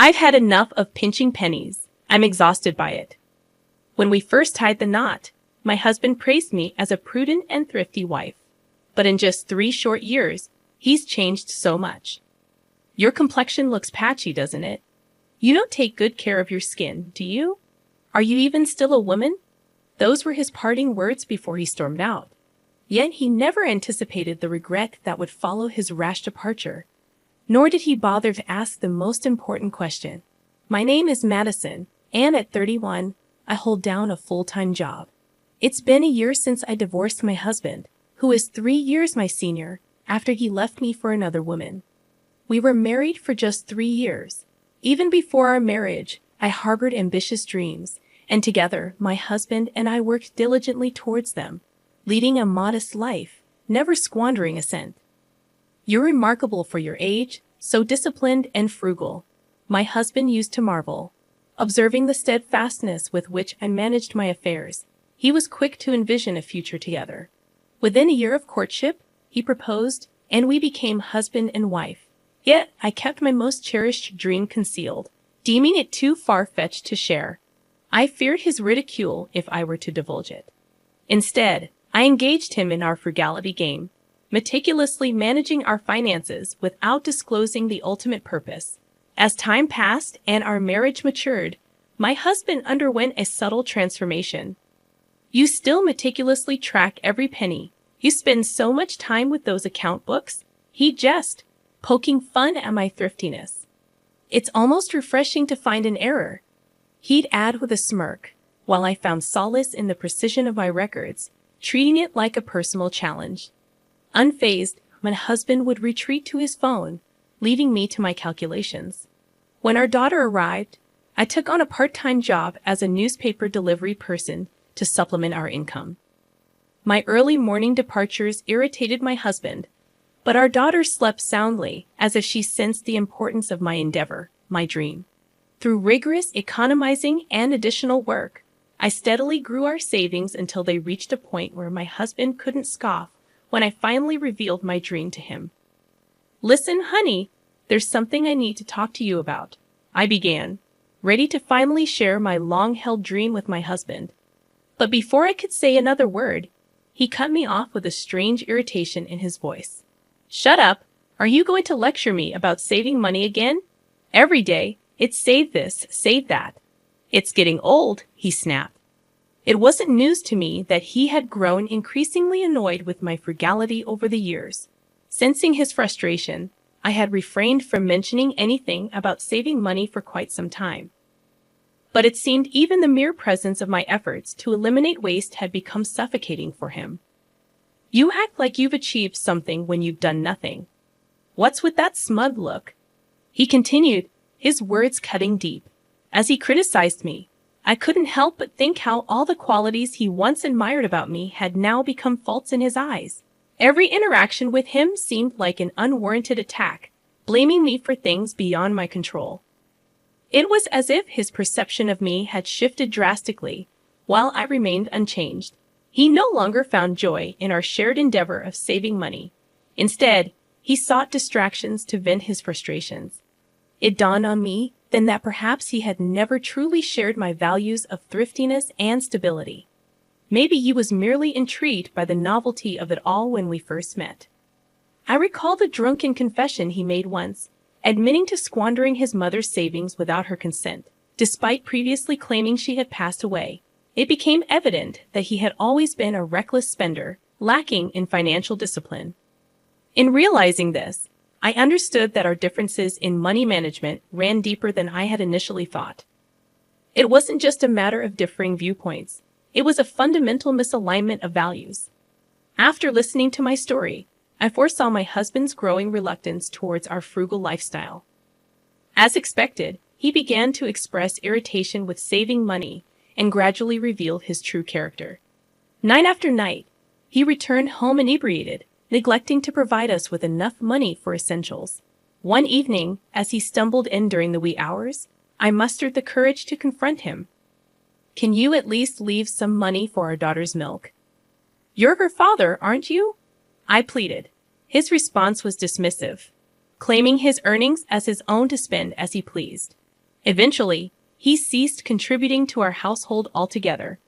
I've had enough of pinching pennies. I'm exhausted by it. When we first tied the knot, my husband praised me as a prudent and thrifty wife. But in just 3 short years, he's changed so much. Your complexion looks patchy, doesn't it? You don't take good care of your skin, do you? Are you even still a woman? Those were his parting words before he stormed out. Yet he never anticipated the regret that would follow his rash departure. Nor did he bother to ask the most important question. My name is Madison, and at 31, I hold down a full-time job. It's been a year since I divorced my husband, who is 3 years my senior, after he left me for another woman. We were married for just 3 years. Even before our marriage, I harbored ambitious dreams, and together, my husband and I worked diligently towards them, leading a modest life, never squandering a cent. You're remarkable for your age, so disciplined and frugal. My husband used to marvel, observing the steadfastness with which I managed my affairs. He was quick to envision a future together. Within a year of courtship, he proposed, and we became husband and wife. Yet, I kept my most cherished dream concealed, deeming it too far-fetched to share. I feared his ridicule if I were to divulge it. Instead, I engaged him in our frugality game, meticulously managing our finances without disclosing the ultimate purpose. As time passed and our marriage matured, my husband underwent a subtle transformation. You still meticulously track every penny. You spend so much time with those account books. He jest, poking fun at my thriftiness. It's almost refreshing to find an error. He'd add with a smirk, while I found solace in the precision of my records, treating it like a personal challenge. Unfazed, my husband would retreat to his phone, leaving me to my calculations. When our daughter arrived, I took on a part-time job as a newspaper delivery person to supplement our income. My early morning departures irritated my husband, but our daughter slept soundly, as if she sensed the importance of my endeavor, my dream. Through rigorous economizing and additional work, I steadily grew our savings until they reached a point where my husband couldn't scoff when I finally revealed my dream to him. "Listen, honey, there's something I need to talk to you about," I began, ready to finally share my long-held dream with my husband. But before I could say another word, he cut me off with a strange irritation in his voice. "Shut up! Are you going to lecture me about saving money again? Every day, it's save this, save that. It's getting old," he snapped. It wasn't news to me that he had grown increasingly annoyed with my frugality over the years. Sensing his frustration, I had refrained from mentioning anything about saving money for quite some time. But it seemed even the mere presence of my efforts to eliminate waste had become suffocating for him. "You act like you've achieved something when you've done nothing. What's with that smug look?" he continued, his words cutting deep. As he criticized me, I couldn't help but think how all the qualities he once admired about me had now become faults in his eyes. Every interaction with him seemed like an unwarranted attack, blaming me for things beyond my control. It was as if his perception of me had shifted drastically, while I remained unchanged. He no longer found joy in our shared endeavor of saving money. Instead, he sought distractions to vent his frustrations. It dawned on me then that perhaps he had never truly shared my values of thriftiness and stability. Maybe he was merely intrigued by the novelty of it all when we first met. I recall the drunken confession he made once, admitting to squandering his mother's savings without her consent, despite previously claiming she had passed away. It became evident that he had always been a reckless spender, lacking in financial discipline. In realizing this, I understood that our differences in money management ran deeper than I had initially thought. It wasn't just a matter of differing viewpoints. It was a fundamental misalignment of values. After listening to my story, I foresaw my husband's growing reluctance towards our frugal lifestyle. As expected, he began to express irritation with saving money and gradually revealed his true character. Night after night, he returned home inebriated, neglecting to provide us with enough money for essentials. One evening, as he stumbled in during the wee hours, I mustered the courage to confront him. "Can you at least leave some money for our daughter's milk? You're her father, aren't you?" I pleaded. His response was dismissive, claiming his earnings as his own to spend as he pleased. Eventually, he ceased contributing to our household altogether.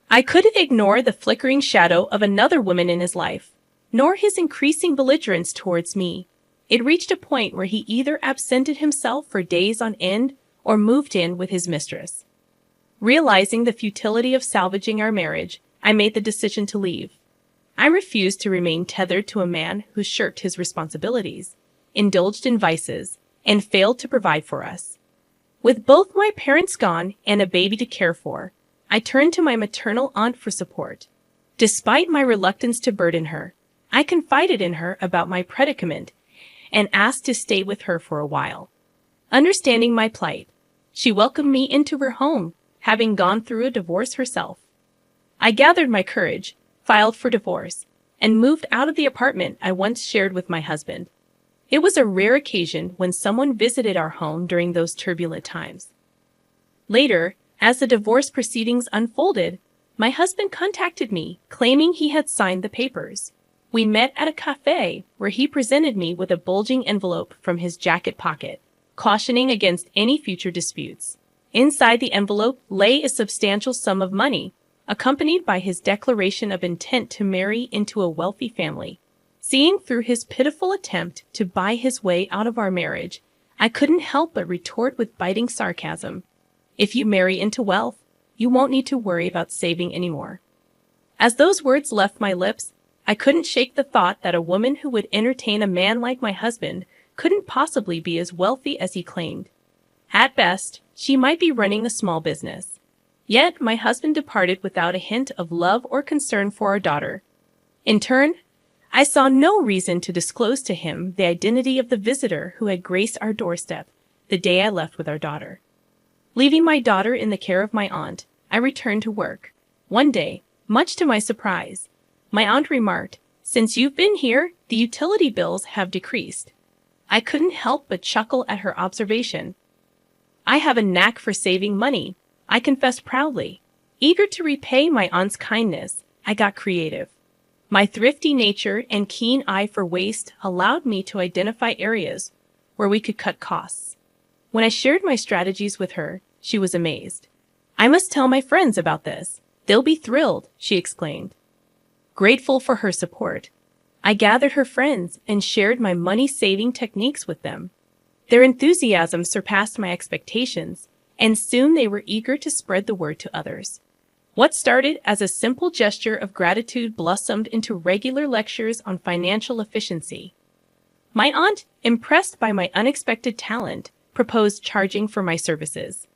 I couldn't ignore the flickering shadow of another woman in his life, nor his increasing belligerence towards me. It reached a point where he either absented himself for days on end or moved in with his mistress. Realizing the futility of salvaging our marriage, I made the decision to leave. I refused to remain tethered to a man who shirked his responsibilities, indulged in vices, and failed to provide for us. With both my parents gone and a baby to care for, I turned to my maternal aunt for support. Despite my reluctance to burden her, I confided in her about my predicament and asked to stay with her for a while. Understanding my plight, she welcomed me into her home, having gone through a divorce herself. I gathered my courage, filed for divorce, and moved out of the apartment I once shared with my husband. It was a rare occasion when someone visited our home during those turbulent times. Later, as the divorce proceedings unfolded, my husband contacted me, claiming he had signed the papers. We met at a cafe where he presented me with a bulging envelope from his jacket pocket, cautioning against any future disputes. Inside the envelope lay a substantial sum of money, accompanied by his declaration of intent to marry into a wealthy family. Seeing through his pitiful attempt to buy his way out of our marriage, I couldn't help but retort with biting sarcasm. If you marry into wealth, you won't need to worry about saving anymore. As those words left my lips, I couldn't shake the thought that a woman who would entertain a man like my husband couldn't possibly be as wealthy as he claimed. At best, she might be running a small business. Yet my husband departed without a hint of love or concern for our daughter. In turn, I saw no reason to disclose to him the identity of the visitor who had graced our doorstep the day I left with our daughter. Leaving my daughter in the care of my aunt, I returned to work. One day, much to my surprise, my aunt remarked, "Since you've been here, the utility bills have decreased." I couldn't help but chuckle at her observation. I have a knack for saving money, I confessed proudly. Eager to repay my aunt's kindness, I got creative. My thrifty nature and keen eye for waste allowed me to identify areas where we could cut costs. When I shared my strategies with her, she was amazed. "I must tell my friends about this. They'll be thrilled," she exclaimed. Grateful for her support, I gathered her friends and shared my money-saving techniques with them. Their enthusiasm surpassed my expectations, and soon they were eager to spread the word to others. What started as a simple gesture of gratitude blossomed into regular lectures on financial efficiency. My aunt, impressed by my unexpected talent, proposed charging for my services.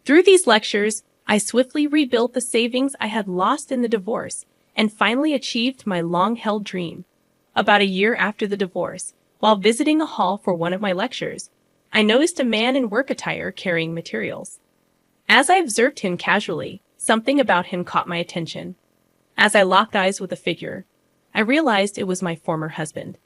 Through these lectures, I swiftly rebuilt the savings I had lost in the divorce and finally achieved my long-held dream. About a year after the divorce, while visiting a hall for one of my lectures, I noticed a man in work attire carrying materials. As I observed him casually, something about him caught my attention. As I locked eyes with the figure, I realized it was my former husband.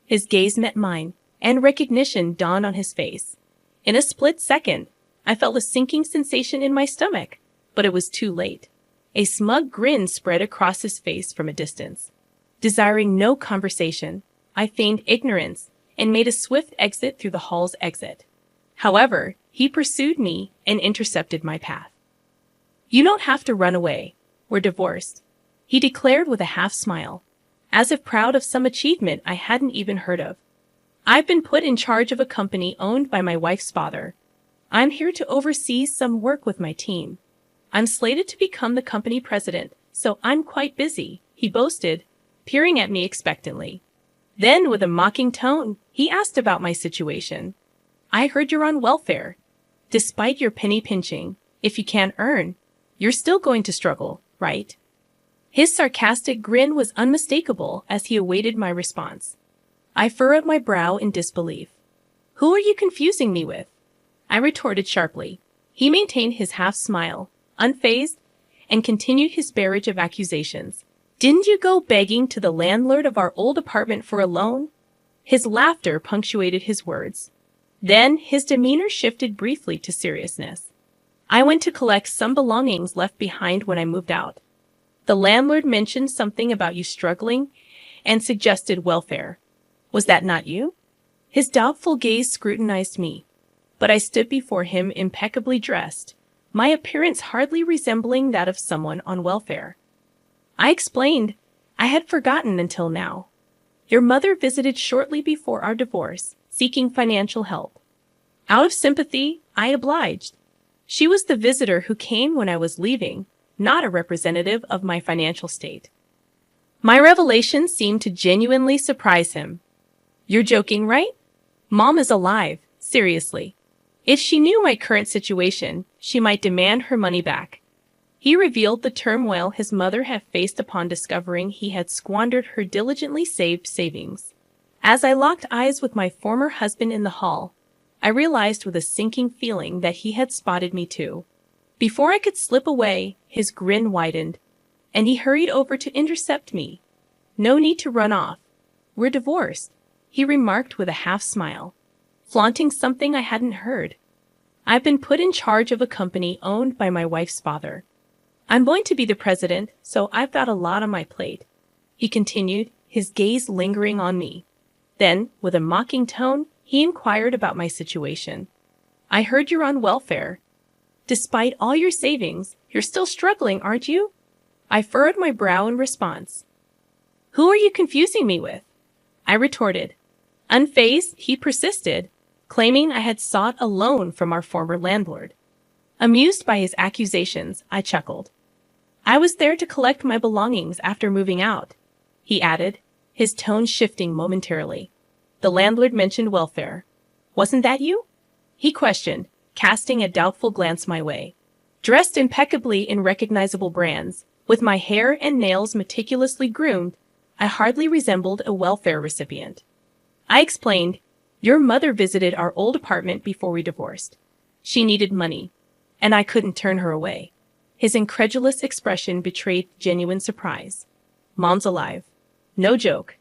His gaze met mine, and recognition dawned on his face. In a split second, I felt a sinking sensation in my stomach, but it was too late. A smug grin spread across his face from a distance. Desiring no conversation, I feigned ignorance and made a swift exit through the hall's exit. However, he pursued me and intercepted my path. "You don't have to run away. We're divorced," he declared with a half-smile, as if proud of some achievement I hadn't even heard of. "I've been put in charge of a company owned by my wife's father. I'm here to oversee some work with my team. I'm slated to become the company president, so I'm quite busy," he boasted, peering at me expectantly. Then, with a mocking tone, he asked about my situation. "I heard you're on welfare. Despite your penny pinching, if you can't earn, you're still going to struggle, right?" His sarcastic grin was unmistakable as he awaited my response. I furrowed my brow in disbelief. "Who are you confusing me with?" I retorted sharply. He maintained his half-smile, unfazed, and continued his barrage of accusations. "Didn't you go begging to the landlord of our old apartment for a loan?" His laughter punctuated his words. Then his demeanor shifted briefly to seriousness. "I went to collect some belongings left behind when I moved out. The landlord mentioned something about you struggling and suggested welfare. Was that not you?" His doubtful gaze scrutinized me. but I stood before him impeccably dressed, my appearance hardly resembling that of someone on welfare. I explained. I had forgotten until now. Your mother visited shortly before our divorce, seeking financial help. Out of sympathy, I obliged. She was the visitor who came when I was leaving, not a representative of my financial state. My revelation seemed to genuinely surprise him. You're joking, right? Mom is alive, seriously. If she knew my current situation, she might demand her money back. He revealed the turmoil his mother had faced upon discovering he had squandered her diligently saved savings. As I locked eyes with my former husband in the hall, I realized with a sinking feeling that he had spotted me too. Before I could slip away, his grin widened, and he hurried over to intercept me. No need to run off. We're divorced, he remarked with a half smile, flaunting something I hadn't heard. I've been put in charge of a company owned by my wife's father. I'm going to be the president, so I've got a lot on my plate, he continued, his gaze lingering on me. Then, with a mocking tone, he inquired about my situation. I heard you're on welfare. Despite all your savings, you're still struggling, aren't you? I furrowed my brow in response. Who are you confusing me with? I retorted. Unfazed, he persisted, claiming I had sought a loan from our former landlord. Amused by his accusations, I chuckled. I was there to collect my belongings after moving out, he added, his tone shifting momentarily. The landlord mentioned welfare. Wasn't that you? He questioned, casting a doubtful glance my way. Dressed impeccably in recognizable brands, with my hair and nails meticulously groomed, I hardly resembled a welfare recipient. I explained, your mother visited our old apartment before we divorced. She needed money, and I couldn't turn her away. His incredulous expression betrayed genuine surprise. Mom's alive. No joke.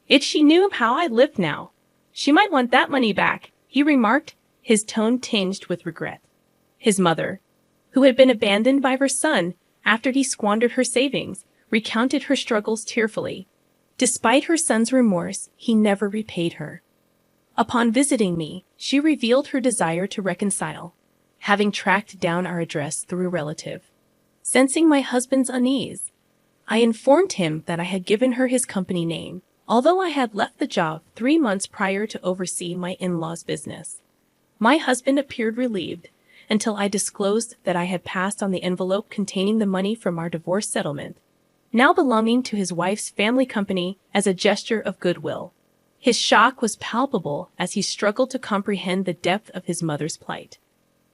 If she knew how I lived now, she might want that money back, he remarked, his tone tinged with regret. His mother, who had been abandoned by her son after he squandered her savings, recounted her struggles tearfully. Despite her son's remorse, he never repaid her. Upon visiting me, she revealed her desire to reconcile, having tracked down our address through a relative. Sensing my husband's unease, I informed him that I had given her his company name, although I had left the job 3 months prior to oversee my in-laws' business. My husband appeared relieved until I disclosed that I had passed on the envelope containing the money from our divorce settlement, now belonging to his wife's family company, as a gesture of goodwill. His shock was palpable as he struggled to comprehend the depth of his mother's plight.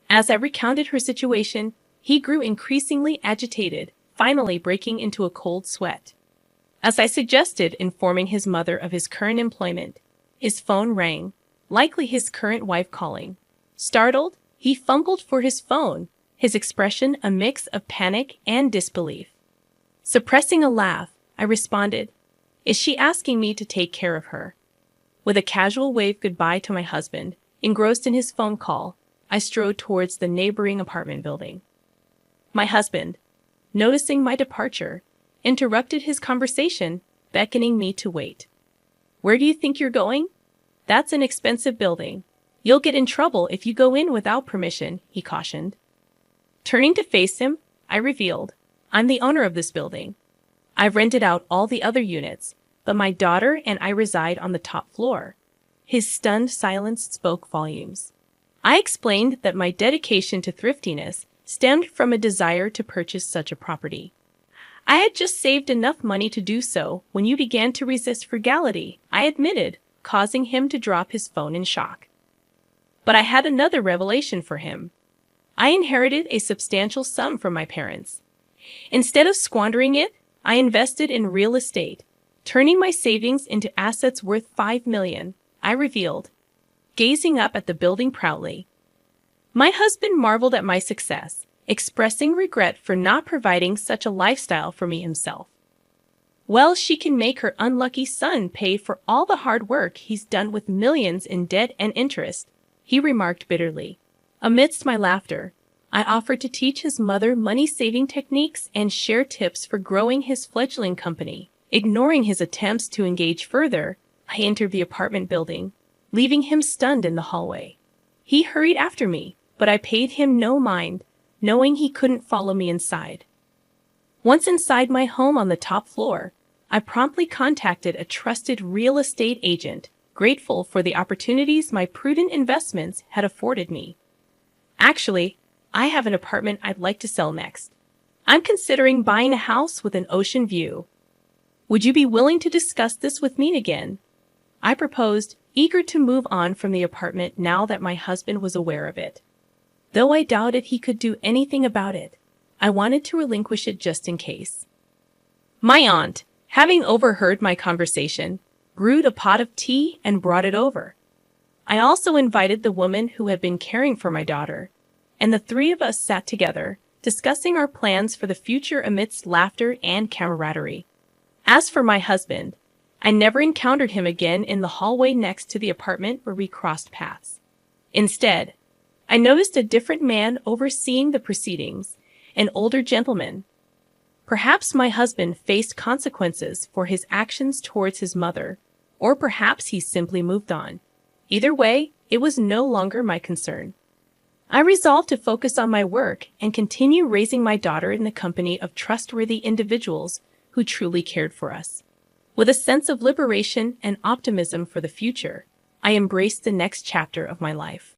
As I recounted her situation, he grew increasingly agitated, finally breaking into a cold sweat. As I suggested informing his mother of his current employment, his phone rang, likely his current wife calling. Startled, he fumbled for his phone, his expression a mix of panic and disbelief. Suppressing a laugh, I responded, Is she asking me to take care of her? With a casual wave goodbye to my husband, engrossed in his phone call, I strode towards the neighboring apartment building. My husband, noticing my departure, interrupted his conversation, beckoning me to wait. Where do you think you're going? That's an expensive building. You'll get in trouble if you go in without permission, he cautioned. Turning to face him, I revealed, I'm the owner of this building. I've rented out all the other units, but my daughter and I reside on the top floor. His stunned silence spoke volumes. I explained that my dedication to thriftiness stemmed from a desire to purchase such a property. I had just saved enough money to do so when you began to resist frugality, I admitted, causing him to drop his phone in shock. But I had another revelation for him. I inherited a substantial sum from my parents. Instead of squandering it, I invested in real estate, turning my savings into assets worth $5 million, I revealed, gazing up at the building proudly. My husband marveled at my success, expressing regret for not providing such a lifestyle for me himself. Well, she can make her unlucky son pay for all the hard work he's done with millions in debt and interest, he remarked bitterly. Amidst my laughter, I offered to teach his mother money-saving techniques and share tips for growing his fledgling company. Ignoring his attempts to engage further, I entered the apartment building, leaving him stunned in the hallway. He hurried after me, but I paid him no mind, knowing he couldn't follow me inside. Once inside my home on the top floor, I promptly contacted a trusted real estate agent, grateful for the opportunities my prudent investments had afforded me. Actually, I have an apartment I'd like to sell next. I'm considering buying a house with an ocean view. Would you be willing to discuss this with me again? I proposed, eager to move on from the apartment now that my husband was aware of it. Though I doubted he could do anything about it, I wanted to relinquish it just in case. My aunt, having overheard my conversation, brewed a pot of tea and brought it over. I also invited the woman who had been caring for my daughter, and the three of us sat together, discussing our plans for the future amidst laughter and camaraderie. As for my husband, I never encountered him again in the hallway next to the apartment where we crossed paths. Instead, I noticed a different man overseeing the proceedings, an older gentleman. Perhaps my husband faced consequences for his actions towards his mother, or perhaps he simply moved on. Either way, it was no longer my concern. I resolved to focus on my work and continue raising my daughter in the company of trustworthy individuals who truly cared for us. With a sense of liberation and optimism for the future, I embraced the next chapter of my life.